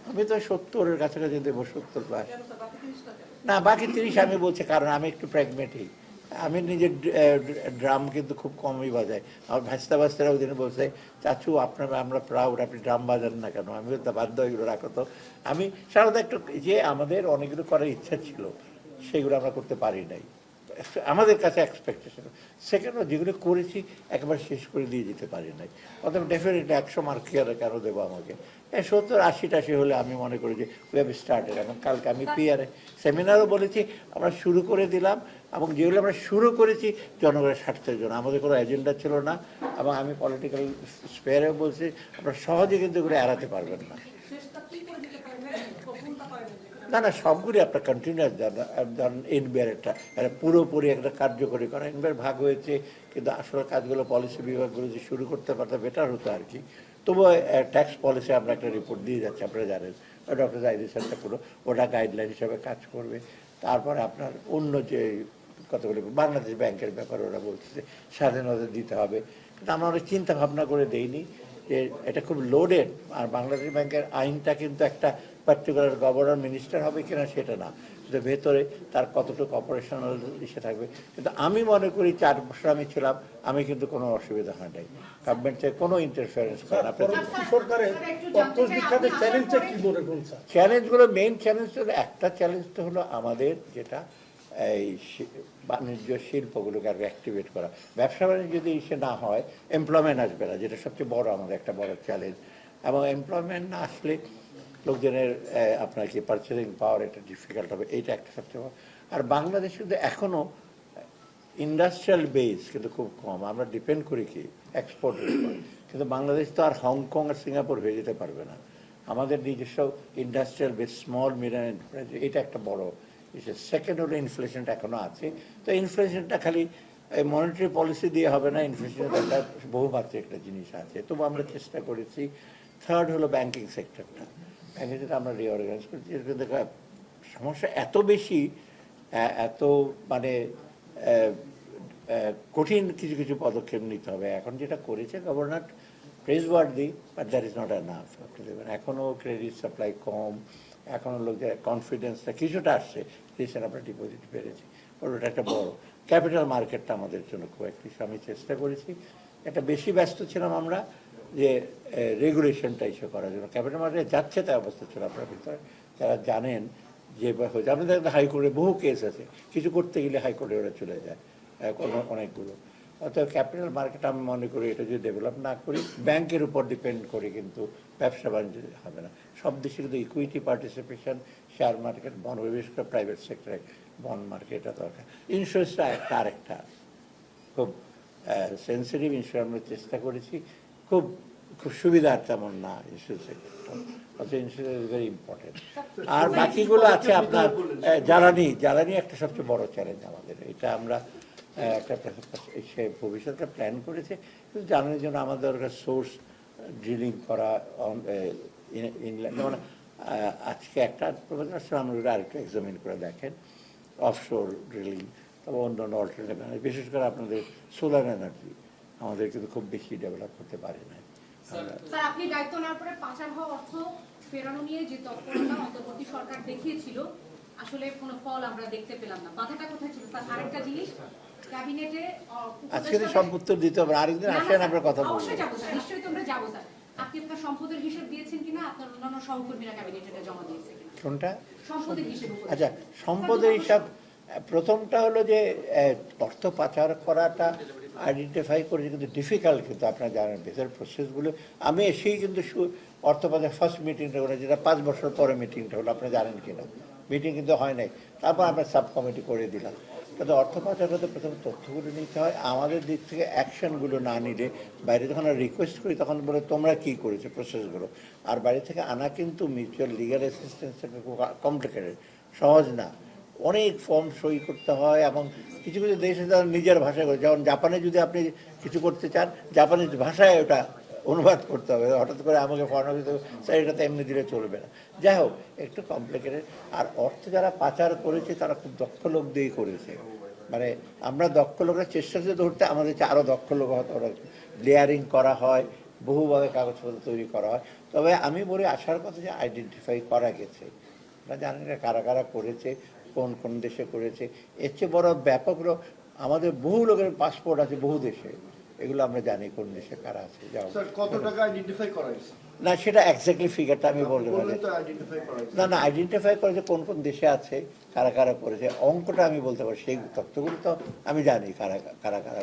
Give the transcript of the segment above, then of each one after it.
আমি তো 70-এর কাছাকাছি দেবো, 70 প্লাস। না, বাকি 30 আমি বলছি কারণ আমি একটু প্র্যাগমেটিক। আমি নিজের ড্রাম কিন্তু খুব কমই বাজাই। আমার ভাস্তারা ওই দিন বলছে, চাচু আপনার আমরা প্রাউড, আপনি ড্রাম বাজান না কেন? আমি বলতে বাধ্য এগুলো রাখো তো। আমি সাধারণত একটু যে আমাদের অনেকগুলো করার ইচ্ছা ছিল, সেগুলো আমরা করতে পারি নাই, আমাদের কাছে এক্সপেকটেশন। সেকেন্ড, যেগুলো করেছি একেবারে শেষ করে দিয়ে যেতে পারি নাই, অতএব ডেফিনেটলি 100 মার্ক কেন দেবো আমাকে? 70-80 হলে আমি মনে করি যে উই হ্যাভ স্টার্টেড। এবং কালকে আমি পিআরে সেমিনারও বলেছি, আমরা শুরু করে দিলাম, এবং যেগুলো আমরা শুরু করেছি জনগণের স্বার্থের জন্য, আমাদের কোনো এজেন্ডা ছিল না। এবং আমি পলিটিক্যাল স্পেয়ারেও বলছি, আপনারা সহজে কিন্তু এগুলো এড়াতে পারবেন না। না না, সবগুলি আপনার কন্টিনিউয়াস ধরেন এনবিআর একটা পুরোপুরি একটা কার্যকরী করা। এনবিআর ভাগ হয়েছে, কিন্তু আসলে কাজগুলো পলিসি বিভাগগুলো যে শুরু করতে পারতাম বেটার হতো আর কি। তবুও ট্যাক্স পলিসি আমরা একটা রিপোর্ট দিয়ে যাচ্ছি, আপনারা জানেন, ডক্টর জাহিদ স্যারটা পুরো ওটা গাইডলাইন হিসাবে কাজ করবে। তারপরে আপনার অন্য যে কতগুলো বাংলাদেশ ব্যাংকের ব্যাপারে ওরা বলতেছে স্বাধীনতা দিতে হবে, কিন্তু আমরা অনেক চিন্তা ভাবনা করে দেইনি যে এটা খুব লোডেড। আর বাংলাদেশ ব্যাংকের আইনটা কিন্তু একটা পার্টিকুলার গভর্নর মিনিস্টার হবে কিনা সেটা না, কিন্তু ভেতরে তার কতটুকু অপারেশনাল ইসে থাকবে। কিন্তু আমি মনে করি 4 বছর আমি ছিলাম, আমি কিন্তু কোনো অসুবিধা হয় নাই, গভর্নমেন্ট থেকে কোনো ইন্টারফারেন্স করে না। চ্যালেঞ্জগুলো, মেইন চ্যালেঞ্জ হলো, একটা চ্যালেঞ্জ তো হলো আমাদের যেটা এই বাণিজ্য শিল্পগুলোকে আরো অ্যাক্টিভেট করা। ব্যবসা বাণিজ্য যদি ইসে না হয়, এমপ্লয়মেন্ট আসবে না, যেটা সবচেয়ে বড় আমাদের একটা বড় চ্যালেঞ্জ। এবং এমপ্লয়মেন্ট না আসলে লোকজনের আপনার কি পারচেজিং পাওয়ার এটা ডিফিকাল্ট হবে, এইটা একটা সবচেয়ে বড়। আর বাংলাদেশ কিন্তু এখনও ইন্ডাস্ট্রিয়াল বেস কিন্তু খুব কম, আমরা ডিপেন্ড করি কি এক্সপোর্টের উপর। কিন্তু বাংলাদেশ তো আর হংকং আর সিঙ্গাপুর হয়ে যেতে পারবে না। আমাদের নিজস্ব industrial base, small medium enterprise, এটা একটা বড় ইস্যু। সেকেন্ড হলো ইনফ্লেশনটা এখনও আছে। তো ইনফ্লেশনটা খালি মনিটারি পলিসি দিয়ে হবে না, ইনফ্লেশনের একটা বহুমাত্রিক একটা জিনিস আছে, তবু আমরা চেষ্টা করেছি। থার্ড হলো ব্যাংকিং সেক্টরটা, ব্যাংকে যেটা আমরা রিঅর্গানাইজ করেছি। দেখা সমস্যা এত বেশি, এত মানে কঠিন কিছু কিছু পদক্ষেপ নিতে হবে। এখন যেটা করেছে গভর্নর প্রেজওয়ার্দি, but that is not enough. আপনি দেখবেন এখনও ক্রেডিট সাপ্লাই কম, এখনও লোকদের কনফিডেন্সটা কিছুটা আসছে, রিসেন্ট আমরা ডিপোজিট পেরেছি, ওটা একটা বড়। ক্যাপিটাল মার্কেটটা আমাদের জন্য খুব একটু, আমি চেষ্টা করেছি, একটা বেশি ব্যস্ত ছিলাম আমরা যে রেগুলেশনটা ইস্যু করার জন্য। ক্যাপিটাল মার্কেটে যাচ্ছে তাই অবস্থা ছিল আপনার ভিতরে, যারা জানেন যে হয়েছে। আপনাদের একটা হাইকোর্টে বহু কেস আছে, কিছু করতে গেলে হাইকোর্টে ওরা চলে যায় অনেকগুলো। অর্থাৎ ক্যাপিটাল মার্কেট আমি মনে করি এটা যদি ডেভেলপ না করি, ব্যাংকের উপর ডিপেন্ড করি, কিন্তু ব্যবসা বাণিজ্য হবে না। সব দেশে কিন্তু equity participation, share market, bond, বিশেষ করে প্রাইভেট সেক্টরে বন্ড মার্কেটটা দরকার। ইন্স্যুরেন্সটা আরেকটা খুব সেন্সিটিভ ইস্যু, আমরা চেষ্টা করেছি, খুব খুব সুবিধার তেমন না ইন্স্যুরেন্স সেক্টরটা, অর্থাৎ ইন্স্যুরেন্স ইজ ভেরি ইম্পর্টেন্ট। আর বাকিগুলো আছে আপনার জ্বালানি একটা সবচেয়ে বড় চ্যালেঞ্জ আমাদের। এটা আমরা একটা সে ভবিষ্যৎটা প্ল্যান করেছে, কিন্তু জ্বালানির জন্য আমাদের দরকার সোর্স ড্রিলিং করা। যেমন আজকে একটা প্রপোজাল আসছে, আমরা আরেকটু এক্সামিন করে দেখেন, অফশোর ড্রিলিং, তবে অন্য অন্য অল্টারনেটিভ এনার্জি, বিশেষ করে আপনাদের সোলার এনার্জি আমাদের কিন্তু খুব বেশি ডেভেলপ করতে পারে না। স্যার, আপনি দায়িত্ব নেওয়ার পরে পাচার হওয়া অর্থ ফেরানো নিয়ে যে তৎপরতা অন্তর্বর্তী সরকার দেখিয়েছিল, আসলে কোনো ফল আমরা দেখতে পেলাম না। বাধাটা কোথায় ছিল স্যার? আরেকটা জিনিস, ক্যাবিনেটে আজকে সব উত্তর দিতে হবে, আরেকদিন আসেন আমরা কথা বলবো। অবশ্যই যাবো স্যার, নিশ্চয়ই তোমরা যাবো স্যার। আপনি আপনার সম্পদের হিসাব দিয়েছেন কিনা, আপনার অন্যান্য সহকর্মীরা ক্যাবিনেটে জমা দিয়েছে কিনা? কোনটা সম্পদের হিসাব? আচ্ছা, সম্পদের হিসাব প্রথমটা হলো যে অর্থ পাচার করাটা আইডেন্টিফাই করেছে, কিন্তু ডিফিকাল্ট, কিন্তু আপনারা জানেন ভেতরের প্রসেসগুলো। আমি এসেই কিন্তু অর্থ পাচার ফার্স্ট মিটিংটা করে, যেটা 5 বছর পরে মিটিংটা হলো, আপনারা জানেন কিনা, মিটিং কিন্তু হয় নাই, তারপর আমরা সাব কমিটি করে দিলাম। কিন্তু অর্থ পাচার করতে প্রথমে তথ্যগুলো নিতে হয়, আমাদের দিক থেকে অ্যাকশনগুলো না নিলে, বাইরে যখন আমরা রিকোয়েস্ট করি তখন বলে তোমরা কী করেছো প্রসেসগুলো। আর বাইরে থেকে আনা কিন্তু মিউচুয়াল লিগাল অ্যাসিস্ট্যান্স থেকে খুব কমপ্লিকেটেড, সহজ না, অনেক ফর্ম সই করতে হয়। এবং কিছু কিছু দেশে তারা নিজের ভাষায় করে, যেমন জাপানে যদি আপনি কিছু করতে চান, জাপানিজ ভাষায় ওটা অনুবাদ করতে হবে, হঠাৎ করে আমাকে ফর্ম দিতে হবে, স্যার এটা তো এমনি দিলে চলবে না। যাই হোক, একটু কমপ্লিকেটেড। আর অর্থ যারা পাচার করেছে তারা খুব দক্ষ লোক দিয়েই করেছে, মানে আমরা দক্ষ লোকরা চেষ্টা করতে ধরতে, আমাদের আরও দক্ষ লোক হয়তো ওরা লেয়ারিং করা হয়, বহুভাবে কাগজপত্র তৈরি করা হয়, তবে আমি বলি আসার কথা যে আইডেন্টিফাই করা গেছে, আমরা জানি না কারা কারা করেছে, কোন কোন দেশে করেছে। এর চেয়ে বড় ব্যাপক হলো আমাদের বহু লোকের পাসপোর্ট আছে বহু দেশে, এগুলো আমরা জানি কোন দেশে কারা আছে। যাও স্যার কত টাকা আইডেন্টিফাই করা হয়েছে? না, সেটা এক্স্যাক্টলি ফিগারটা আমি বলতে পারি বললেন তো আইডেন্টিফাই করা হয়েছে। না। না, আইডেন্টিফাই করেছে কোন কোন দেশে আছে, কারা কারা করেছে, অঙ্কটা আমি বলতে পারি। সেই তথ্যগুলো তো আমি জানি কারা কারা কারা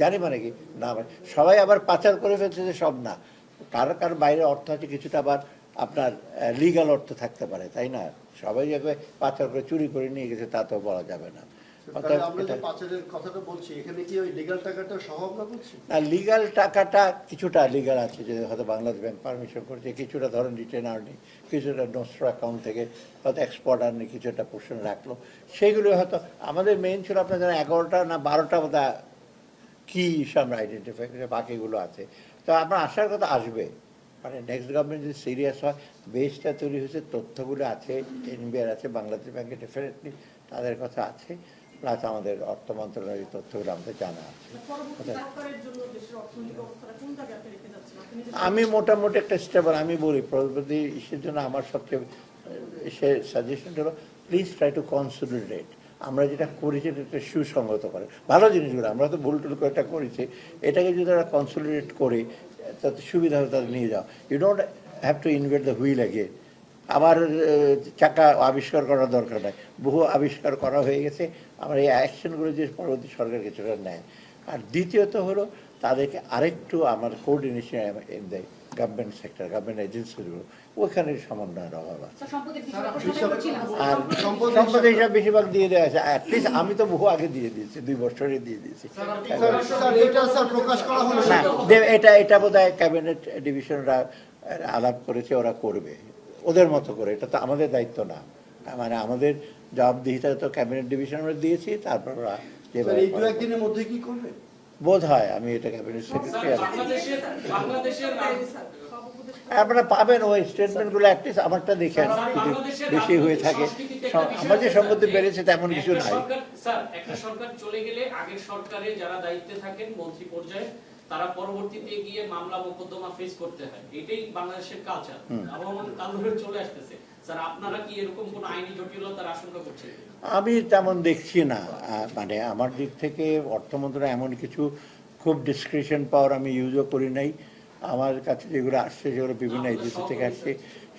জানি, মানে কি না, মানে সবাই আবার পাচার করে ফেলছে যে সব না, কার কার বাইরে অর্থ আছে, কিছুটা আবার আপনার লিগ্যাল অর্থ থাকতে পারে, তাই না? সবাই যাবে পাচার করে চুরি করে নিয়ে গেছে তা তো বলা যাবে না। তাহলে আমরা যে পাচারের কথাটা বলছি, এখানে কি ওই লিগ্যাল টাকাটা সহ আমরা বলছি? না, লিগ্যাল টাকাটা কিছুটা লিগ্যাল আছে, যে হয়তো বাংলাদেশ ব্যাংক পারমিশন করছে, কিছুটা ধরেন রিটেন আর্নি, কিছুটা নোস্ট্রো অ্যাকাউন্ট থেকে হয়তো এক্সপোর্ট আর্নি কিছুটা পোর্শন রাখলো, সেইগুলো হয়তো আমাদের মেইন ছিল আপনার যেন 11টা না 12টা বোধ কি ইস্যু আমরা আইডেন্টিফাই করে, বাকিগুলো আছে। তো আপনার আসার কথা আসবে, মানে নেক্সট গভর্নমেন্ট যদি সিরিয়াস হয়, বেসটা তৈরি হয়েছে, তথ্যগুলো আছে, এনবিআর আছে, বাংলাদেশ ব্যাংকে ডেফিনেটলি তাদের কথা আছে, প্লাস আমাদের অর্থ মন্ত্রণালয়ের তথ্যগুলো আমাদের জানা আছে। আমি মোটামুটি একটা স্টেবল, আমি বলি পরবর্তী ইস্যুর জন্য আমার সবচেয়ে সাজেশন হলো প্লিজ ট্রাই টু কনসলিডেট। আমরা যেটা করেছি এটা সুসংগত করে, ভালো জিনিসগুলো আমরা তো ভুল টুল করে এটা করেছি, এটাকে যদি তারা কনসলিডেট করে তাতে সুবিধা হবে, তাদের নিয়ে যাও। You don't have to invent the wheel again. আবার চাকা আবিষ্কার করার দরকার নাই, বহু আবিষ্কার করা হয়ে গেছে। আমরা এই অ্যাকশনগুলো যে পরবর্তী সরকার কিছুটা নেয়। আর দ্বিতীয়ত হলো তাদেরকে আরেকটু আমার কোঅর্ডিনেশন দেয় গভর্নমেন্ট সেক্টর, গভর্নমেন্ট এজেন্সিগুলো, ওখানে সমন্বয়ের অভাব আছে। আর সম্পদের হিসাব বেশিরভাগ দিয়ে দেওয়া আছে, অ্যাটলিস্ট আমি তো বহু আগে দিয়ে দিয়েছি, 2 বছরে দিয়ে দিয়েছি। স্যার এটা স্যার প্রকাশ করা হলো না, এটা বোধ হয় ক্যাবিনেট ডিভিশনরা আলাপ করেছে, ওরা করবে ওদের মতো করে, এটা তো আমাদের দায়িত্ব না। মানে আমাদের জবাবদিহিতা তো ক্যাবিনেট ডিভিশন আমরা দিয়েছি, তারপর ওরা যেভাবে এই 2-1 দিনের মধ্যে কি করবে বোধ হয়, আমি এটা ক্যাবিনেট সেক্রেটারি আপনারা পাবেন ওই স্টেটমেন্টগুলো, অ্যাটলিস্ট আমারটা দেখেন যদি বেশি হয়ে থাকে। আমার যে সম্পত্তি বেড়েছে তেমন কিছু নাই। স্যার একটা সরকার চলে গেলে আগের সরকারে যারা দায়িত্বে থাকেন মন্ত্রী পর্যায়ে, তারা পরবর্তীতে গিয়ে মামলা মোকদ্দমা ফেস করতে হয়, এটাই বাংলাদেশের কালচার। আবহাওয়ার কাল ধরে চলে আসতেছে। স্যার আপনারা কি এরকম কোন আইনি জটিলতার আশঙ্কা করছেন? আমি তেমন দেখছি না, মানে আমার দিক থেকে অর্থ মন্ত্রণালয় এমন কিছু খুব ডিসক্রিপশন পাওয়ার আমি ইউজও করি নাই। আমার কাছে যেগুলো আসছে সেগুলো বিভিন্ন এজেন্সি থেকে আসছে,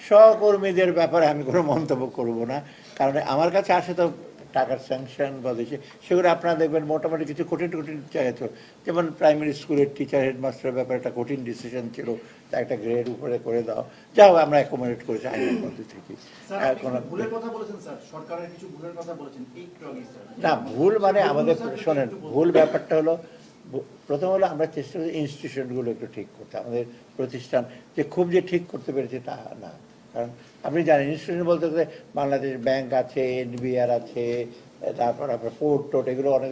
সহকর্মীদের ব্যাপারে আমি কোনো মন্তব্য করব না, কারণ আমার কাছে আসে তো টাকার স্যাংশন বা দেশে, সেগুলো আপনারা দেখবেন মোটামুটি কিছু কঠিন কঠিন চাইতো, যেমন প্রাইমারি স্কুলের টিচার হেডমাস্টারের ব্যাপারে একটা কঠিন ডিসিশন ছিল, তা একটা গ্রেড উপরে করে দাও, যাও আমরা অ্যাকোমোডেট করেছি আইনের মধ্যে থেকে। না, ভুল মানে আমাদের শোনেন, ভুল ব্যাপারটা হলো, প্রথম হলো আমরা চেষ্টা করি ইনস্টিটিউশনগুলো একটু ঠিক করতে, আমাদের প্রতিষ্ঠান যে খুব যে ঠিক করতে পেরেছে তা না। কারণ আপনি জানেন ইনস্টিটিউশন বলতে গেলে বাংলাদেশ ব্যাংক আছে, এনবিআর আছে, তারপর আপনার পোর্ট টোট, এগুলো অনেক,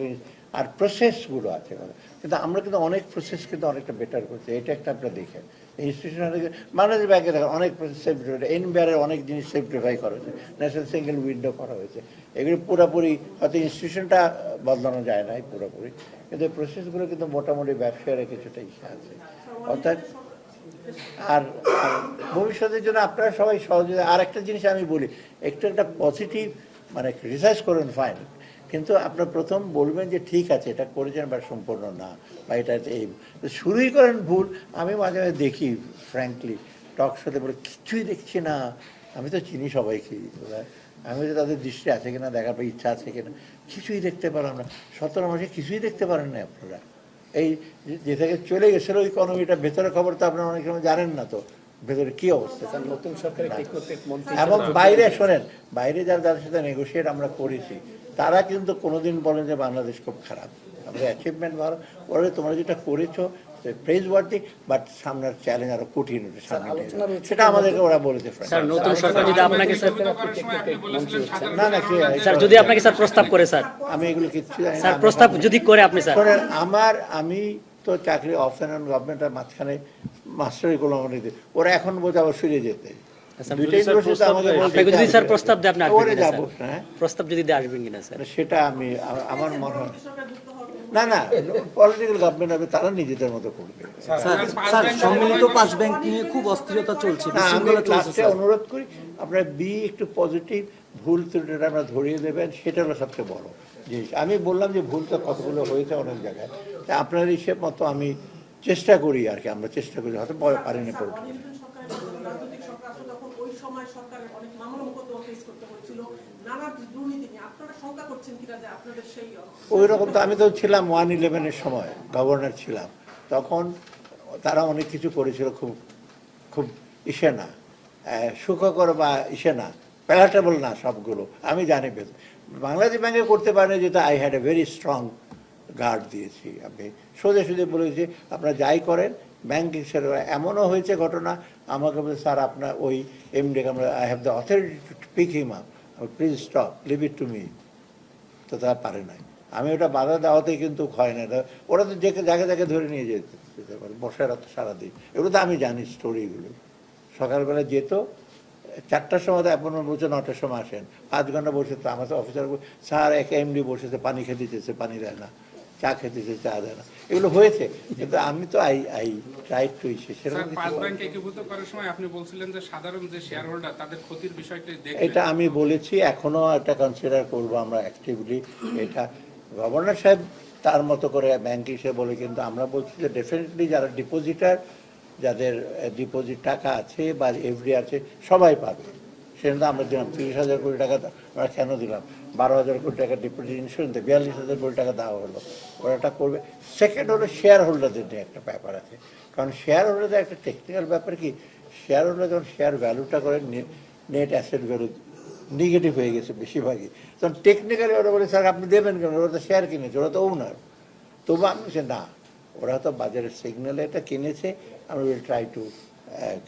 আর প্রসেসগুলো আছে, কিন্তু আমরা কিন্তু অনেক প্রসেস কিন্তু অনেকটা বেটার করছি, এটা একটা আপনারা দেখেন। ইনস্টিটিউশন বাংলাদেশ ব্যাংকে দেখেন অনেক প্রসেস সেফটিফাই, এনবিআরের অনেক জিনিস সেফটিফাই করা হয়েছে, ন্যাশনাল সিঙ্গেল উইন্ডো করা হয়েছে, এগুলো পুরোপুরি হয়তো ইনস্টিটিউশনটা বদলানো যায় না পুরোপুরি, কিন্তু এই প্রসেসগুলো কিন্তু মোটামুটি ব্যবসায়ের কিছুটা ইচ্ছা আছে। অর্থাৎ আর ভবিষ্যতের জন্য আপনারা সবাই সহযোগিতা। আর একটা জিনিস আমি বলি, একটা পজিটিভ মানে রিসার্চ করুন ফাইন, কিন্তু আপনার প্রথম বলবেন যে ঠিক আছে এটা করেছেন বা সম্পূর্ণ না, বা এটা এই শুরুই করেন ভুল। আমি মাঝে মাঝে দেখি ফ্র্যাঙ্কলি টক শোতে বলে কিছুই দেখছি না, আমি তো চিনি সবাইকে, আমি তো তাদের দৃষ্টি আছে কিনা দেখার পর ইচ্ছা আছে কিনা, কিছুই দেখতে পারলাম না। 17 মাসে কিছুই দেখতে পারেন না আপনারা। এই যে থেকে চলে গেছিলো ইকোনমিটা, ভেতরে খবর তো আপনারা অনেক সময় জানেন না, তো ভেতরে কি অবস্থা। নতুন সরকারের এবং বাইরে শোনেন, বাইরে যাদের সাথে নেগোসিয়েট আমরা করেছি তারা কিন্তু কোনোদিন বলেন যে বাংলাদেশ খুব খারাপ, আমাদের অ্যাচিভমেন্ট ভালো, বলে তোমরা যেটা করেছো প্রেজ ওয়ার্থি, বাট সামনের চ্যালেঞ্জ আরো কঠিন হচ্ছে সামনে, সেটা আমাদেরকে ওরা বলেছে। স্যার নতুন সরকার যদি আপনাকে না না স্যার যদি আপনাকে স্যার প্রস্তাব করে স্যার, আমি এগুলো কিচ্ছু জানি না। স্যার প্রস্তাব যদি করে আপনি স্যার, শোনেন আমি তো চাকরি অফ অ্যান্ড গভর্নমেন্টের মাঝখানে মাস্টারি করলাম, ওরা এখন বোঝা আবার ফিরে যেতে আপনাকে যদি স্যার প্রস্তাব দেয় আপনি আসবেন কিনা যাবো, স্যার? প্রস্তাব যদি দেয় আসবেন কিনা স্যার? সেটা আমি আমার মনে হয় না না পলিটিক্যাল গভর্নমেন্ট হবে, তারা নিজেদের মতো করবে। স্যার সম্মিলিত পাঁচ ব্যাংক নিয়ে খুব অস্থিরতা চলছে, না, আমি বিশৃঙ্খলা চলছে ক্লাসে স্যার। অনুরোধ করি আপনারা একটু পজিটিভ, ভুল ত্রুটিটা আমরা ধরিয়ে দেবেন, সেটা হলো সবচেয়ে বড় জিনিস। আমি বললাম যে ভুল তো কতগুলো হয়েছে অনেক জায়গায়, তা আপনার হিসেব মতো আমি চেষ্টা করি আর কি, আমরা চেষ্টা করি, হয়তো পারিনি পড়ে। রাজনৈতিক সরকার আসলে তখন ওই সময় সরকারের অনেক মামলা মোকদ্দমা ফেস করতে হয়েছিল নানা দুর্নীতি নিয়ে। আপনারা শঙ্কা করছেন কিনা যে আপনাদের সেই ওই রকম তো আমি তো ছিলাম 111-এর সময় গভর্নর ছিলাম, তখন তারা অনেক কিছু করেছিল, খুব খুব ইসে না, সুখকর বা ইসে না, প্যালাটেবল না সবগুলো, আমি জানি। বাংলাদেশ ব্যাংকে করতে পারেন, যেটা I had a very strong guard দিয়েছি। আমি সোজা সোজা বলেছি আপনারা যাই করেন ব্যাংকিং সেক্টর। এমনও হয়েছে ঘটনা, আমাকে বলে স্যার আপনার ওই এমডিকে আমরা, I have the authority to pick him up, please stop, leave it to me. তো তারা পারে নাই, আমি ওটা বাধা দেওয়াতেই কিন্তু হয় না, ওরা তো জায়গায় জায়গায় ধরে নিয়ে যেতে পারে, বসার তো সারাদিন। এগুলো তো আমি জানি স্টোরিগুলো। সকালবেলা যেত 4টার সময়, তো এখন বলছে 9টার সময় আসেন, 5 ঘন্টা বসে, তো আমার তো অফিসার স্যার এক এমডি বসেছে, পানি খেতে চেয়েছে পানি দেয় না, চা খেতে চেয়েছে চা দেয় না, এগুলো হয়েছে। কিন্তু আমি তো আই ট্রাই টু ইসে সেরকম পাঁচ ব্যাংক একীভূত করার সময় আপনি বলছিলেন যে সাধারণ যে শেয়ার হোল্ডার তাদের ক্ষতির বিষয়টি দেখবেন। এটা আমি বলেছি, এখনো এটা কনসিডার করবো আমরা অ্যাক্টিভলি। এটা গভর্নর সাহেব তার মতো করে ব্যাংক হিসেবে বলে, কিন্তু আমরা বলছি যে ডেফিনেটলি যারা ডিপোজিটার, যাদের ডিপোজিট টাকা আছে বা এফডি আছে, সবাই পাবে। সেটা আমরা দিলাম 30,000 কোটি টাকা, আমরা কেন দিলাম 12,000 কোটি টাকা ডিপোজিট ইন্স্যুরেন্স, 42,000 কোটি টাকা দেওয়া হলো, ওরা এটা করবে। সেকেন্ড হলো শেয়ার হোল্ডারদের নিয়ে একটা ব্যাপার আছে, কারণ শেয়ার হোল্ডারদের একটা টেকনিক্যাল ব্যাপার কি, শেয়ার হোল্ডার যখন শেয়ার ভ্যালুটা করে, নেট অ্যাসেট ভ্যালু নেগেটিভ হয়ে গেছে বেশিরভাগই, তখন টেকনিক্যালি ওরা বলে স্যার আপনি দেবেন কেন, ওরা তো শেয়ার কিনেছে, ওরা তো ওনার। তবু আমি বলছি না, ওরা তো বাজারের সিগন্যালে এটা কিনেছে, আমরা উইল ট্রাই টু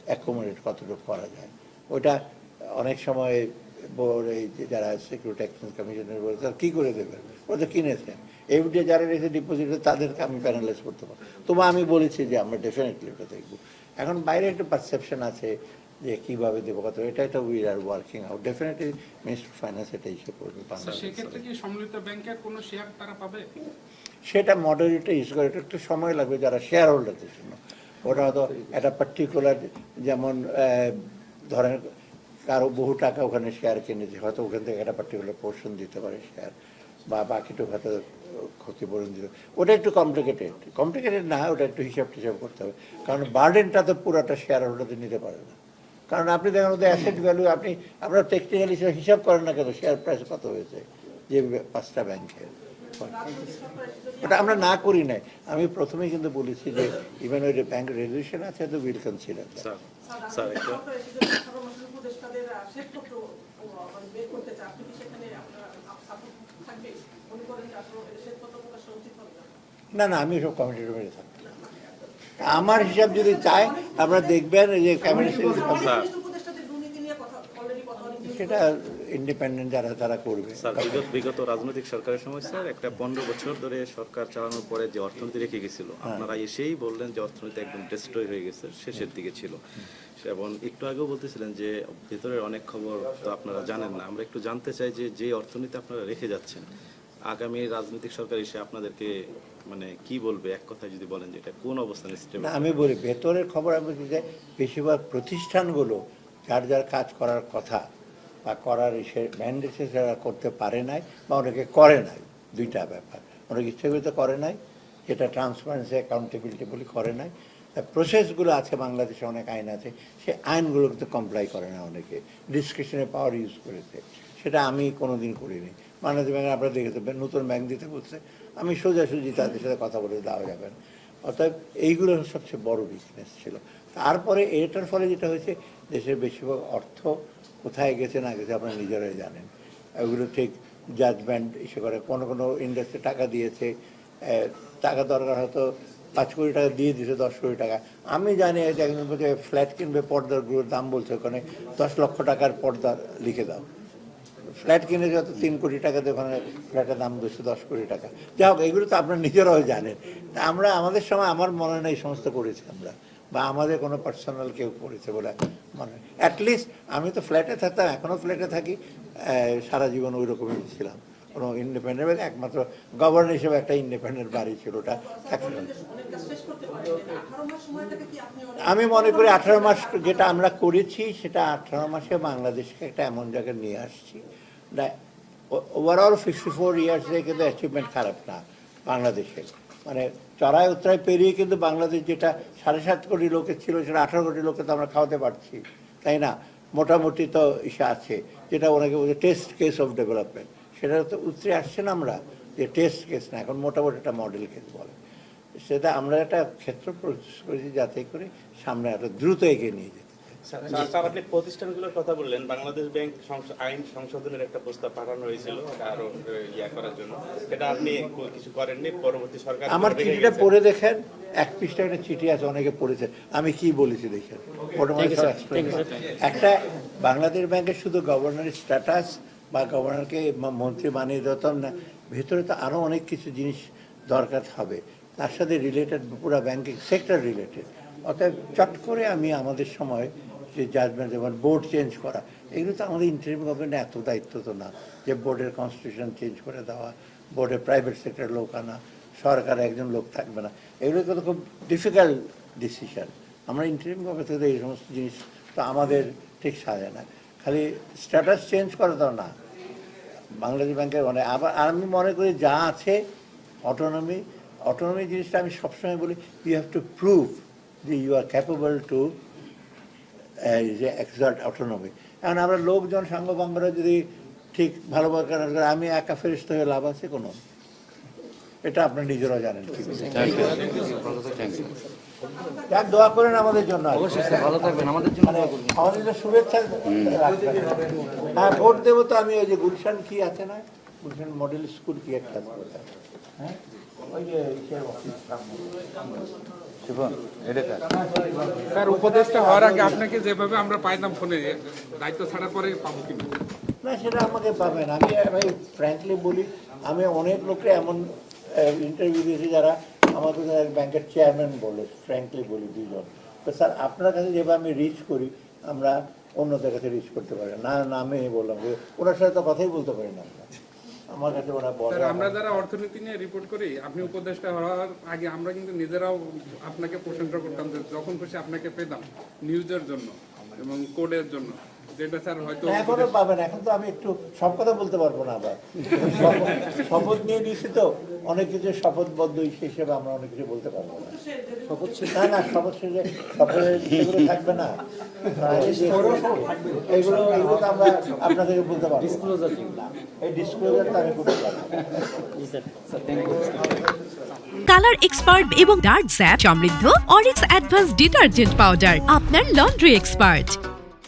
অ্যাকোমোডেট কতটুকু করা যায়। ওইটা অনেক সময় এই যে যারা সিকিউরিটি এক্সচেঞ্জ কমিশনের বলে তারা কী করে দেবেন, ওরা তো কিনেছেন। এফডি যারা রেখে ডিপোজিটে, তাদেরকে আমি প্যানালাইজ করতে পারি। তবু আমি বলেছি যে আমরা ডেফিনেটলি এটা দেখব। এখন বাইরে একটা পারসেপশন আছে যে কীভাবে দেবো কত, এটা we are working out. Definitely minister finance এটা ইস্যু করবে। সেক্ষেত্রে কি সম্মিলিত ব্যাংকের কোনো শেয়ার তারা পাবে? সেটা মডারেটর ইস্যু করে, এটা একটু সময় লাগবে যারা শেয়ার হোল্ডারদের জন্য। ওটা হয়তো একটা পার্টিকুলার, যেমন ধরেন কারো বহু টাকা ওখানে শেয়ার কিনেছে, হয়তো ওখান থেকে একটা পার্টিকুলার পোর্শন দিতে পারে শেয়ার, বা বাকিটুকু হয়তো ক্ষতিপূরণ দিতে। ওটা একটু কমপ্লিকেটেড না, ওটা একটু হিসাব টিসাব করতে হবে, কারণ বার্ডেনটা তো পুরোটা শেয়ার হোল্ডারদের নিতে পারে না। কারণ আপনি দেখেন ওদের অ্যাসেট ভ্যালু, আপনারা টেকনিক্যাল হিসাব করেন না কেন শেয়ার প্রাইস কত হয়েছে যে 5টা ব্যাংকের, ওটা আমরা না করি নাই। আমি প্রথমেই কিন্তু বলেছি যে ইভেন ওই ব্যাংক রেজুলেশন আছে, তো উইল কনসিডার। উপদেষ্টাদের শ্বেতপত্র বের করতে চান, আপনি কি সেখানে আপনারা সাপোর্ট থাকবে? মনে করেন যে আসলে শ্বেতপত্র প্রকাশ উচিত হবে না? না, আমি সব কমিটির রুমে থাকি। আমার হিসাব যদি চায় আপনারা দেখবেন যে কমিটি, উপদেষ্টাদের দুর্নীতি নিয়ে কথা অলরেডি কথা হচ্ছে, সেটা ইন্ডিপেন্ডেন্ট যারা তারা করবে। স্যার বিগত রাজনৈতিক সরকারের সময় স্যার একটা 15 বছর ধরে সরকার চালানোর পরে যে অর্থনীতি রেখে গেছিল, আপনারা এসেই বললেন যে অর্থনীতি একদম ডিস্ট্রয় হয়ে গেছে, শেষের দিকে ছিল। এবং একটু আগেও বলতেছিলেন যে ভেতরের অনেক খবর তো আপনারা জানেন না। আমরা একটু জানতে চাই যে অর্থনীতি আপনারা রেখে যাচ্ছেন, আগামী রাজনৈতিক সরকার এসে আপনাদেরকে মানে কি বলবে, এক কথায় যদি বলেন যে এটা কোন অবস্থানে স্টেবল? না, আমি বলি ভেতরের খবর আমি বলছি যে বেশিরভাগ প্রতিষ্ঠানগুলো যার কাজ করার কথা বা করার ম্যান্ডেট যারা করতে পারে নাই বা অনেকে করে নাই, দুইটা ব্যাপার। অনেকে ইচ্ছাকৃত করে নাই, যেটা ট্রান্সপারেন্সি অ্যাকাউন্টেবিলিটি বলি করে নাই। প্রসেসগুলো আছে বাংলাদেশে, অনেক আইন আছে, সেই আইনগুলো কিন্তু কমপ্লাই করে না, অনেকে ডিসক্রিপশনের পাওয়ার ইউজ করেছে, সেটা আমি কোনোদিন করিনি। বাংলাদেশ ব্যাংকে আপনারা দেখেছেন নতুন ব্যাংক দিতে বলছে, আমি সোজাসুজি তাদের সাথে কথা বলে দেওয়া যাবে না। অতএব এইগুলো সবচেয়ে বড় উইকনেস ছিল। তারপরে এটার ফলে যেটা হয়েছে, দেশের বেশিরভাগ অর্থ কোথায় গেছে না গেছে আপনারা নিজেরাই জানেন। ওইগুলো ঠিক জাজমেন্ট ইস্যু করে, কোনো ইন্ডাস্ট্রি টাকা দিয়েছে, টাকা দরকার হয়তো 5 কোটি টাকা দিয়ে দিয়েছে 10 কোটি টাকা। আমি জানি যে একজন বলছে ফ্ল্যাট কিনবে, পর্দাগুলোর দাম বলছে ওখানে 10 লক্ষ টাকার পর্দা লিখে দাও। ফ্ল্যাট কিনে যত 3 কোটি টাকা দিয়ে ওখানে ফ্ল্যাটের দাম 10 কোটি টাকা। যাই হোক, এগুলো তো আপনারা নিজেরাও জানেন। তা আমরা আমাদের সময় আমার মনে হয় এই সমস্ত করেছি আমরা, বা আমাদের কোনো পার্সোনাল কেউ করেছে বলে মনে হয়। অ্যাটলিস্ট আমি তো ফ্ল্যাটে থাকতাম, এখনও ফ্ল্যাটে থাকি, সারা জীবন ওই রকমই ছিলাম। কোনো ইন্ডিপেন্ডেন্ট ব্যাংক, একমাত্র গভর্নর হিসেবে একটা ইন্ডিপেন্ডেন্ট বাড়ি ছিল, ওটা থাকছিল। অনেক কাজ শেষ করতে পারেন 18 মাস সময়টাকে কি আপনি আমি মনে করি 18 মাস যেটা আমরা করেছি সেটা 18 মাসে বাংলাদেশকে একটা এমন জায়গায় নিয়ে আসছি। ওভারঅল 54 ইয়ার্সে কিন্তু অ্যাচিভমেন্ট খারাপ না বাংলাদেশের, মানে চড়াই উত্তরায় পেরিয়ে কিন্তু বাংলাদেশ যেটা 7.5 কোটি লোকের ছিল সেটা 18 কোটি লোকে তো আমরা খাওয়াতে পারছি, তাই না? মোটামুটি তো ইসে আছে, যেটা ওনাকে বলছে টেস্ট কেস অফ ডেভেলপমেন্ট, সেটা তো উতরে আসছে না আমরা, যে টেস্ট কেস না, এখন মোটামুটি একটা মডেল কেস বলে। সেটা আমরা একটা ক্ষেত্র প্রস্তুত করেছি যাতে করে সামনে আরো দ্রুত এগিয়ে নিয়ে যেতে। স্যার, আপনি প্রতিষ্ঠানগুলোর কথা বললেন, বাংলাদেশ ব্যাংক আইন সংশোধনের একটা প্রস্তাব পাঠানো হয়েছিল আরো করার জন্য, এটা আপনি কিছু করেননি, পরবর্তী সরকার আমার চিঠিটা পড়ে দেখেন, এক পৃষ্ঠা একটা চিঠি আছে, অনেকে পড়েছে, আমি কি বলেছি দেখেন। একটা বাংলাদেশ ব্যাংকের শুধু গভর্নরের স্ট্যাটাস বা গভর্নরকে মন্ত্রী বানিয়ে দিতাম না, ভেতরে তো আরো অনেক কিছু জিনিস দরকার হবে, তার সাথে রিলেটেড পুরো ব্যাংকিং সেক্টর রিলেটেড। অর্থাৎ চট করে আমি আমাদের সময় যে জাজমেন্ট, যেমন বোর্ড চেঞ্জ করা, এগুলো তো আমাদের ইন্টারিম গভর্নমেন্টের এত দায়িত্ব তো না, যে বোর্ডের কনস্টিটিউশন চেঞ্জ করে দেওয়া, বোর্ডে প্রাইভেট সেক্টরের লোক আনা, সরকারে একজন লোক থাকবে না, এগুলো তো খুব ডিফিকাল্ট ডিসিশন। আমরা ইন্টারিম গভর্নমেন্ট থেকে এই সমস্ত জিনিস তো আমাদের ঠিক সাজে না, খালি স্ট্যাটাস চেঞ্জ করা তো না। বাংলাদেশ ব্যাংকের মানে আবার আমি মনে করি যা আছে অটোনমি জিনিসটা আমি সবসময় বলি, ইউ হ্যাভ টু প্রুভ যে ইউ আর ক্যাপেবল টু যে এক্সার্ট অটোনমি। এখন আমরা লোকজন সাঙ্গপাঙ্গরা যদি ঠিক ভালোভাবে কাজ করে, আমি একা ফেরিস্ত হয়ে লাভ আছে কোনো? এটা আপনারা নিজেরাও জানেন। যাক, দোয়া করেন আমাদের জন্য। ভালো থাকবেন, আমাদের জন্য আমাদের জন্য শুভেচ্ছা। হ্যাঁ, ভোট দেবো তো আমি। ওই যে গুলশান কি আছে না, গুলশান মডেল স্কুল কি একটা, হ্যাঁ, ওই যে স্যার, উপদেষ্টা হওয়ার আগে আপনাকে যেভাবে আমরা পাইতাম ফোনে, দায়িত্ব ছাড়ার পরে পাবো কিনা? না, সেটা আমাকে পাবেন। আমি ভাই ফ্র্যাঙ্কলি বলি, আমি অনেক লোককে এমন ইন্টারভিউ দিয়েছি যারা আমাদের ব্যাংকের চেয়ারম্যান বলে, ফ্র্যাঙ্কলি বলি 2 জন, তো স্যার আপনার কাছে যেভাবে আমি রিচ করি আমরা অন্যদের কাছে রিচ করতে পারি না। নামে বললাম যে ওনার সাথে তো কথাই বলতে পারি না আমরা, আমার কাছে ওরা বলে। আমরা যারা অর্থনীতি নিয়ে রিপোর্ট করি, আপনি উপদেষ্টা হওয়ার আগে আমরা কিন্তু নিজেরাও আপনাকে প্রশংসা করতাম যে যখন খুশি আপনাকে পেতাম নিউজের জন্য এবং কোডের জন্য, যেটা স্যার হয়তো এখনো পাবেন। এখন তো আমি একটু সব কথা বলতে পারবো না, আবার শপথ নিয়ে নিয়েছি তো অনেক কিছু, শপথবদ্ধ হিসেবে আমরা অনেক কিছু বলতে পারবো না। না, শপথ শেষে শপথের থাকবে না, এগুলো তো আমরা আপনাদেরকে বলতে পারবো। এই ডিসক্লোজারটা আমি করতে পারবো। কালার এক্সপার্ট এবং ডার্ক স্যাপ সমৃদ্ধ অরিক্স অ্যাডভান্স ডিটারজেন্ট পাউডার, আপনার লন্ড্রি এক্সপার্ট।